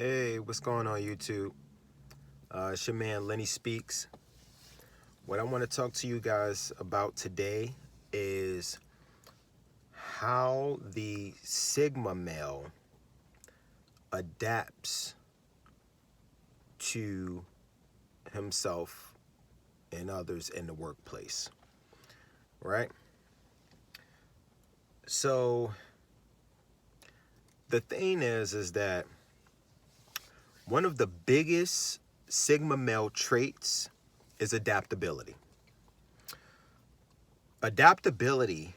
Hey, what's going on YouTube? It's your man Lenny Speaks. What I want to talk to you guys about today is how the Sigma male adapts to himself and others in the workplace, right? So the thing is that one of the biggest Sigma male traits is adaptability. Adaptability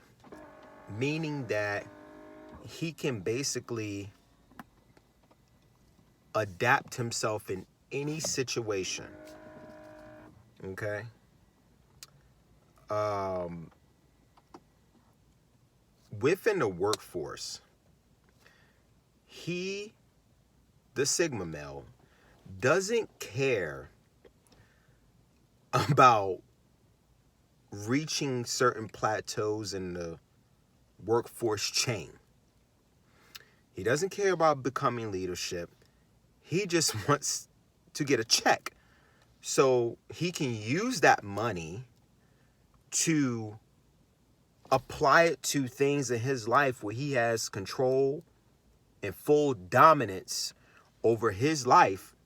meaning that he can basically adapt himself in any situation. Okay? Within the workforce, the Sigma male, doesn't care about reaching certain plateaus in the workforce chain. He doesn't care about becoming leadership. He just wants to get a check so he can use that money to apply it to things in his life where he has control and full dominance over his life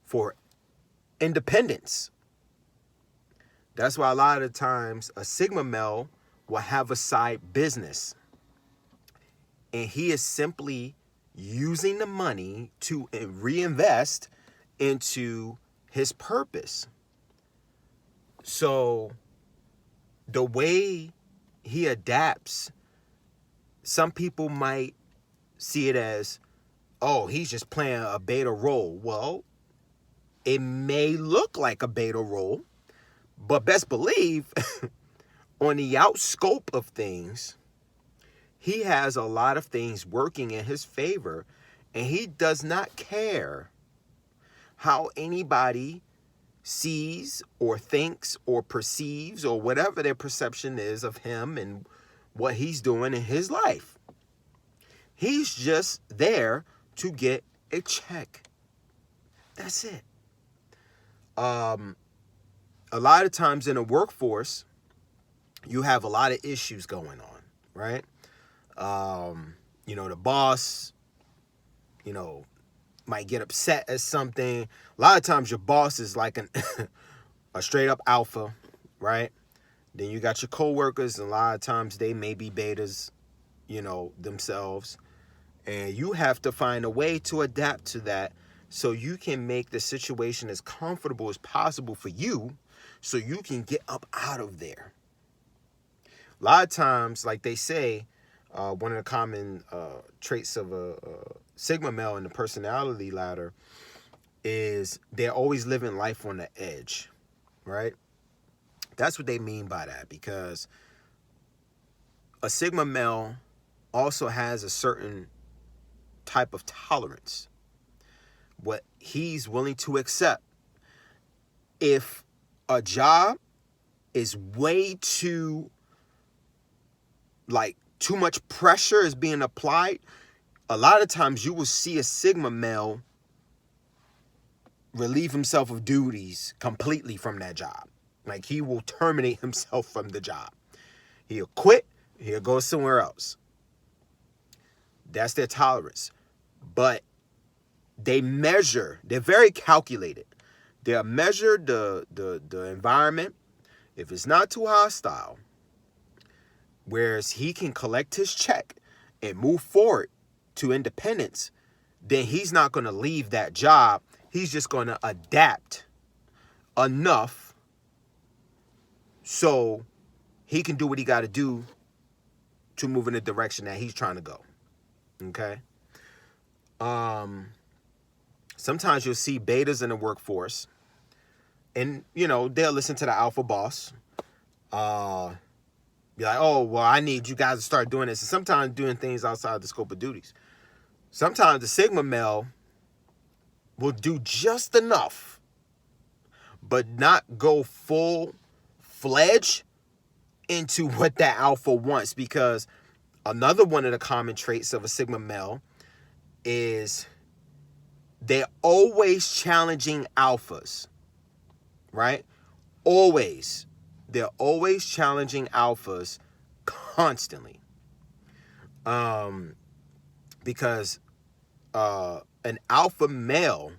for independence. That's why a lot of times a Sigma male will have a side business, and he is simply using the money to reinvest into his purpose. So the way he adapts, some people might see it as, oh, he's just playing a beta role. Well, it may look like a beta role, but best believe on the out scope of things, he has a lot of things working in his favor, and he does not care how anybody sees or thinks or perceives or whatever their perception is of him and what he's doing in his life. He's just there to get a check. That's it. A lot of times in a workforce, you have a lot of issues going on, right? The boss, might get upset at something. A lot of times your boss is like a straight up alpha, right? Then you got your coworkers, and a lot of times they may be betas, themselves. And you have to find a way to adapt to that so you can make the situation as comfortable as possible for you so you can get up out of there. A lot of times, like they say, one of the common traits of a Sigma male in the personality ladder is they're always living life on the edge, right? That's what they mean by that, because a Sigma male also has a certain type of tolerance, what he's willing to accept. If a job is way too much pressure is being applied, a lot of times you will see a Sigma male relieve himself of duties completely from that job. Like, he will terminate himself from the job. He'll quit, he'll go somewhere else. That's their tolerance. But they're very calculated. They'll measure the environment. If it's not too hostile, whereas he can collect his check and move forward to independence, then he's not going to leave that job. He's just going to adapt enough so he can do what he got to do to move in the direction that he's trying to go. Okay? Sometimes you'll see betas in the workforce, and, they'll listen to the alpha boss. Be like, oh, well, I need you guys to start doing this. And sometimes doing things outside the scope of duties. Sometimes the Sigma male will do just enough, but not go full-fledged into what that alpha wants. Because another one of the common traits of a Sigma male is they're always challenging alphas, right? Always. They're always challenging alphas constantly. Because an alpha male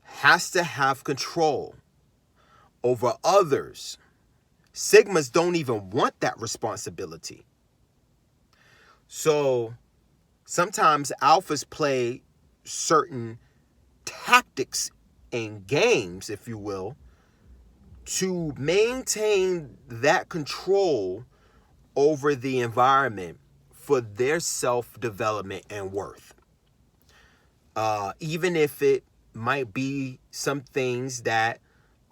has to have control over others. Sigmas don't even want that responsibility. So sometimes alphas play certain tactics and games, if you will, to maintain that control over the environment for their self-development and worth. Even if it might be some things that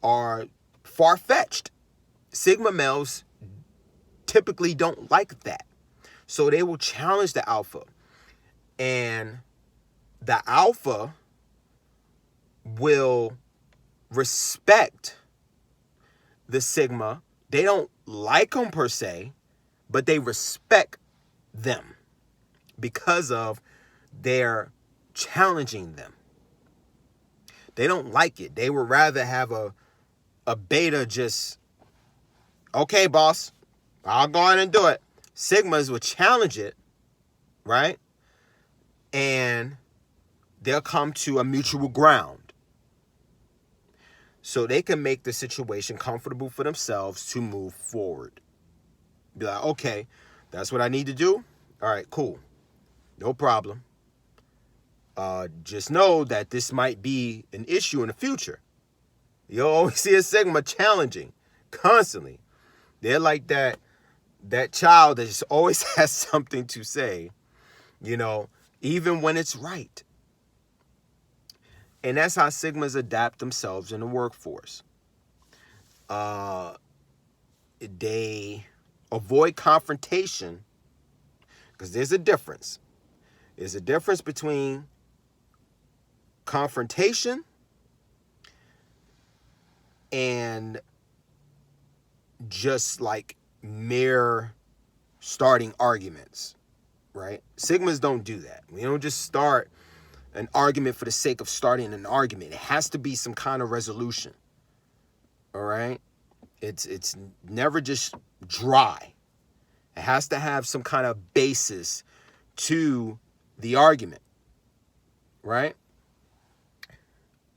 are far-fetched. Sigma males typically don't like that. So they will challenge the alpha. And the alpha will respect the Sigma. They don't like them per se, but they respect them because of their challenging them. They don't like it. They would rather have a beta just, okay, boss, I'll go on and do it. Sigmas will challenge it, right? And they'll come to a mutual ground. So they can make the situation comfortable for themselves to move forward. Be like, okay, that's what I need to do. All right, cool. No problem. Just know that this might be an issue in the future. You'll always see a Sigma challenging constantly. They're like that child that just always has something to say, even when it's right. And that's how Sigmas adapt themselves in the workforce. They avoid confrontation because there's a difference. There's a difference between confrontation and just like mere starting arguments, right? Sigmas don't do that. We don't just start an argument for the sake of starting an argument. It has to be some kind of resolution. All right? It's never just dry. It has to have some kind of basis to the argument. Right?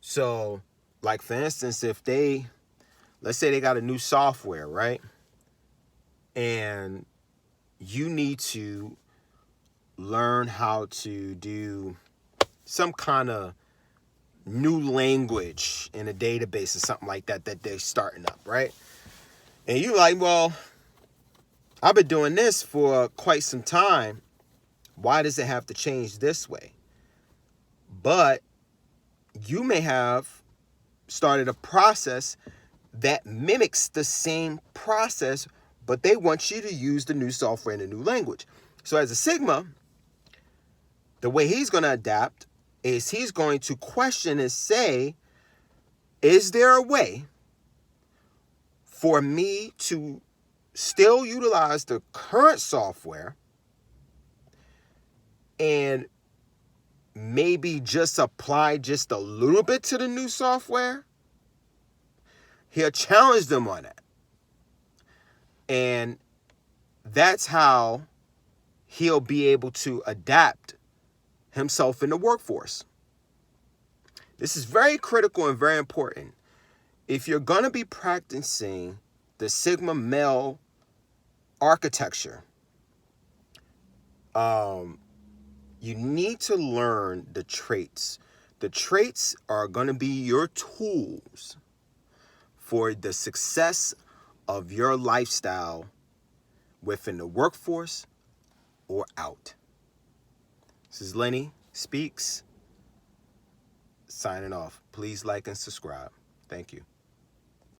So, like for instance, if let's say they got a new software, right? And you need to learn how to do some kind of new language in a database or something like that they're starting up, right? And you're like, well, I've been doing this for quite some time. Why does it have to change this way? But you may have started a process that mimics the same process, but they want you to use the new software in a new language. So as a Sigma, the way he's going to adapt is he's going to question and say, is there a way for me to still utilize the current software and maybe just apply just a little bit to the new software? He'll challenge them on that. And that's how he'll be able to adapt himself in the workforce. This is very critical and very important. If you're going to be practicing the Sigma male architecture, you need to learn the traits. The traits are going to be your tools for the success of your lifestyle within the workforce or out. This is Lenny Speaks, signing off. Please like and subscribe. Thank you.